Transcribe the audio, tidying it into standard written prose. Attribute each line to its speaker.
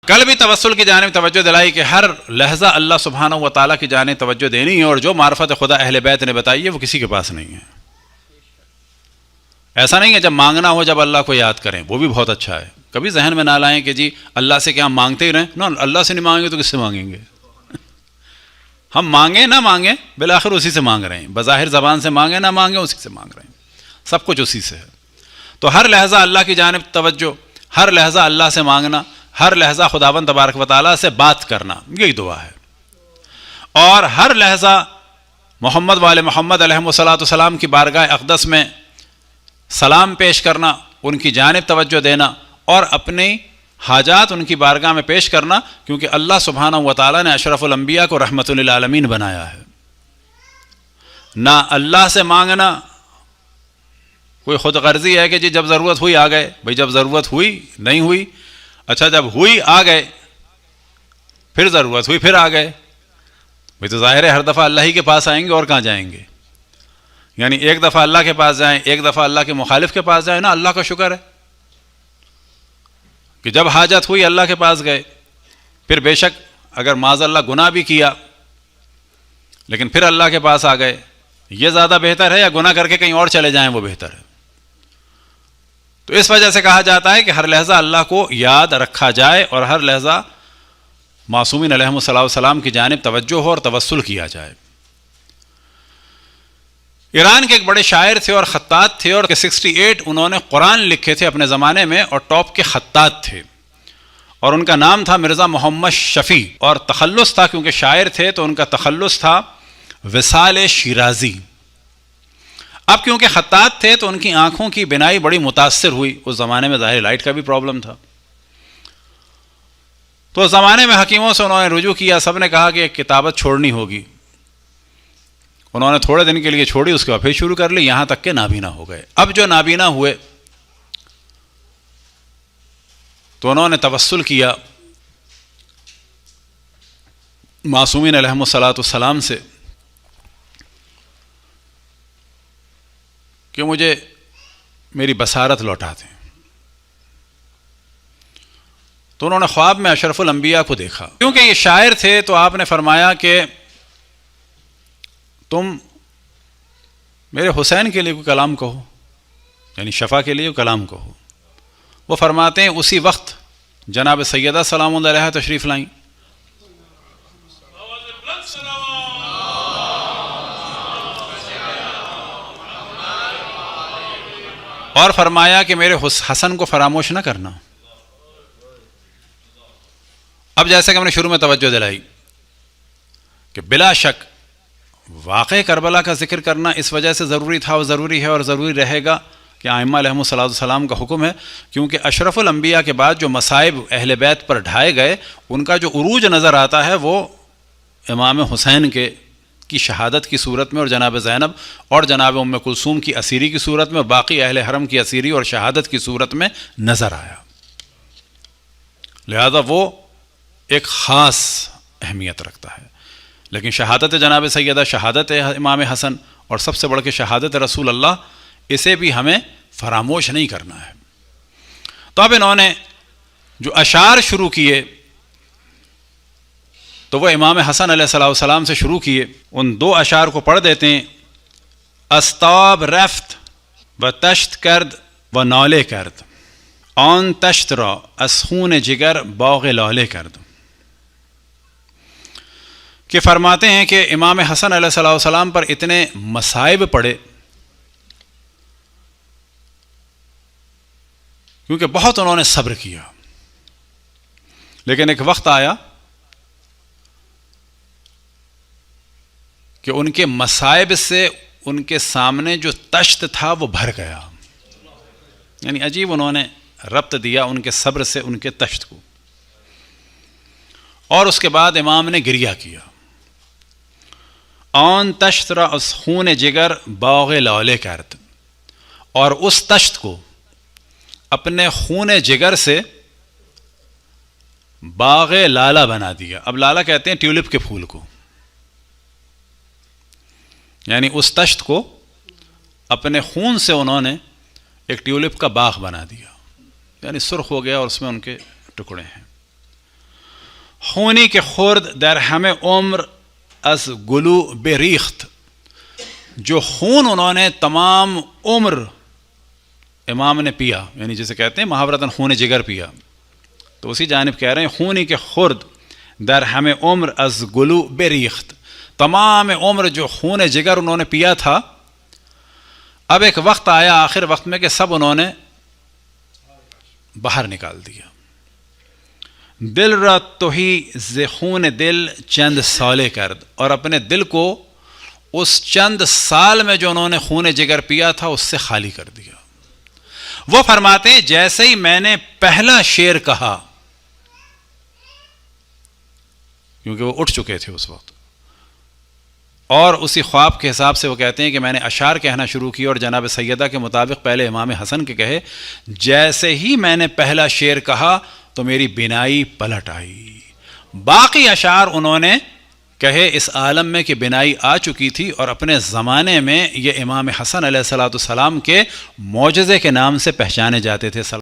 Speaker 1: کل بھی توسل کی جانب توجہ دلائی کہ ہر لحظہ اللہ سبحانہ و تعالیٰ کی جانب توجہ دینی ہے، اور جو معرفت خدا اہل بیت نے بتائی ہے وہ کسی کے پاس نہیں ہے۔ ایسا نہیں ہے جب مانگنا ہو جب اللہ کو یاد کریں، وہ بھی بہت اچھا ہے، کبھی ذہن میں نہ لائیں کہ جی اللہ سے کیا ہم مانگتے ہی رہیں، نہ اللہ سے نہیں مانگیں گے تو کس سے مانگیں گے؟ ہم مانگیں نہ مانگیں بالآخر اسی سے مانگ رہے ہیں، بظاہر زبان سے مانگیں نہ مانگیں اسی سے مانگ رہے ہیں، سب کچھ اسی سے ہے۔ تو ہر لحظہ اللہ کی جانب توجہ، ہر لحظہ اللہ سے مانگنا، ہر لحظہ خداوند تبارک و تعالیٰ سے بات کرنا، یہی دعا ہے۔ اور ہر لحظہ محمد وآل محمد علیہ الصلوۃ والسلام کی بارگاہ اقدس میں سلام پیش کرنا، ان کی جانب توجہ دینا، اور اپنی حاجات ان کی بارگاہ میں پیش کرنا، کیونکہ اللہ سبحانہ و تعالیٰ نے اشرف الانبیاء کو رحمت للعالمین بنایا ہے۔ نہ اللہ سے مانگنا کوئی خود غرضی ہے کہ جی جب ضرورت ہوئی آ گئے، بھئی جب ضرورت ہوئی نہیں ہوئی، اچھا جب ہوئی آ گئے، پھر ضرورت ہوئی پھر آ گئے، بھئی تو ظاہر ہے ہر دفعہ اللہ ہی کے پاس آئیں گے اور کہاں جائیں گے؟ یعنی ایک دفعہ اللہ کے پاس جائیں، ایک دفعہ اللہ کے مخالف کے پاس جائیں، نا اللہ کا شکر ہے کہ جب حاجت ہوئی اللہ کے پاس گئے، پھر بے شک اگر معاذ اللہ گناہ بھی کیا لیکن پھر اللہ کے پاس آ گئے، یہ زیادہ بہتر ہے یا گناہ کر کے کہیں اور چلے جائیں وہ بہتر ہے؟ تو اس وجہ سے کہا جاتا ہے کہ ہر لحظہ اللہ کو یاد رکھا جائے اور ہر لحظہ معصومین علیہ السلام کی جانب توجہ ہو اور توسل کیا جائے۔ ایران کے ایک بڑے شاعر تھے اور خطاط تھے، اور 68 انہوں نے قرآن لکھے تھے اپنے زمانے میں، اور ٹاپ کے خطاط تھے، اور ان کا نام تھا مرزا محمد شفیع، اور تخلص تھا کیونکہ شاعر تھے تو ان کا تخلص تھا وصال شیرازی۔ اب کیونکہ خطاط تھے تو ان کی آنکھوں کی بینائی بڑی متاثر ہوئی، اس زمانے میں ظاہر لائٹ کا بھی پرابلم تھا، تو اس زمانے میں حکیموں سے انہوں نے رجوع کیا، سب نے کہا کہ ایک کتابت چھوڑنی ہوگی، انہوں نے تھوڑے دن کے لیے چھوڑی، اس کے بعد پھر شروع کر لی، یہاں تک کہ نابینا ہو گئے۔ اب جو نابینا ہوئے تو انہوں نے توسل کیا معصومین علیہم السلام سے کہ مجھے میری بصارت لوٹا دیں۔ تو انہوں نے خواب میں اشرف الانبیاء کو دیکھا، کیونکہ یہ شاعر تھے تو آپ نے فرمایا کہ تم میرے حسین کے لیے کوئی کلام کہو، یعنی شفا کے لیے کلام کہو۔ وہ فرماتے ہیں اسی وقت جناب سیدہ سلام اللہ علیہا تشریف لائیں، اور فرمایا کہ میرے حسن کو فراموش نہ کرنا۔ اب جیسے کہ ہم نے شروع میں توجہ دلائی کہ بلا شک واقع کربلا کا ذکر کرنا اس وجہ سے ضروری تھا اور ضروری ہے اور ضروری رہے گا کہ ائمہ علیہم السلام کا حکم ہے، کیونکہ اشرف الانبیاء کے بعد جو مصائب اہل بیت پر ڈھائے گئے ان کا جو عروج نظر آتا ہے وہ امام حسین کی شہادت کی صورت میں، اور جناب زینب اور جناب ام کلثوم کی اسیری کی صورت میں، اور باقی اہل حرم کی اسیری اور شہادت کی صورت میں نظر آیا۔ لہذا وہ ایک خاص اہمیت رکھتا ہے۔ لیکن شہادت جناب سیدہ، شہادت امام حسن، اور سب سے بڑھ کے شہادت رسول اللہ، اسے بھی ہمیں فراموش نہیں کرنا ہے۔ تو اب انہوں نے جو اشعار شروع کیے تو وہ امام حسن علیہ السلام سے شروع کیے۔ ان دو اشعار کو پڑھ دیتے ہیں۔ استاب رفت و تشت کرد و نالے کرد، آن تشت را از خون جگر باغ لالے کرد۔ کہ فرماتے ہیں کہ امام حسن علیہ السلام پر اتنے مصائب پڑے کیونکہ بہت انہوں نے صبر کیا، لیکن ایک وقت آیا کہ ان کے مصائب سے ان کے سامنے جو تشت تھا وہ بھر گیا، یعنی عجیب انہوں نے ربط دیا ان کے صبر سے ان کے تشت کو۔ اور اس کے بعد امام نے گریہ کیا، آن تشت را از خون جگر باغ لالے کرد، اور اس تشت کو اپنے خون جگر سے باغ لالا بنا دیا۔ اب لالا کہتے ہیں ٹیولپ کے پھول کو، یعنی اس تشت کو اپنے خون سے انہوں نے ایک ٹیولپ کا باغ بنا دیا، یعنی سرخ ہو گیا اور اس میں ان کے ٹکڑے ہیں۔ خونی کے خرد در ہمیں عمر از گلو بریخت، جو خون انہوں نے تمام عمر امام نے پیا، یعنی جسے کہتے ہیں محاورتاً خون جگر پیا، تو اسی جانب کہہ رہے ہیں خونی کے خرد در ہمیں عمر از گلو بریخت، تمام عمر جو خون جگر انہوں نے پیا تھا، اب ایک وقت آیا آخر وقت میں کہ سب انہوں نے باہر نکال دیا. دل را توہی ز خون دل چند سالے کرد، اور اپنے دل کو اس چند سال میں جو انہوں نے خون جگر پیا تھا اس سے خالی کر دیا. وہ فرماتے ہیں جیسے ہی میں نے پہلا شعر کہا، کیونکہ وہ اٹھ چکے تھے اس وقت، اور اسی خواب کے حساب سے وہ کہتے ہیں کہ میں نے اشعار کہنا شروع کیا، اور جناب سیدہ کے مطابق پہلے امام حسن کے کہے، جیسے ہی میں نے پہلا شعر کہا تو میری بینائی پلٹ آئی. باقی اشعار انہوں نے کہے اس عالم میں کہ بینائی آ چکی تھی، اور اپنے زمانے میں یہ امام حسن علیہ السلام کے معجزے کے نام سے پہچانے جاتے تھے.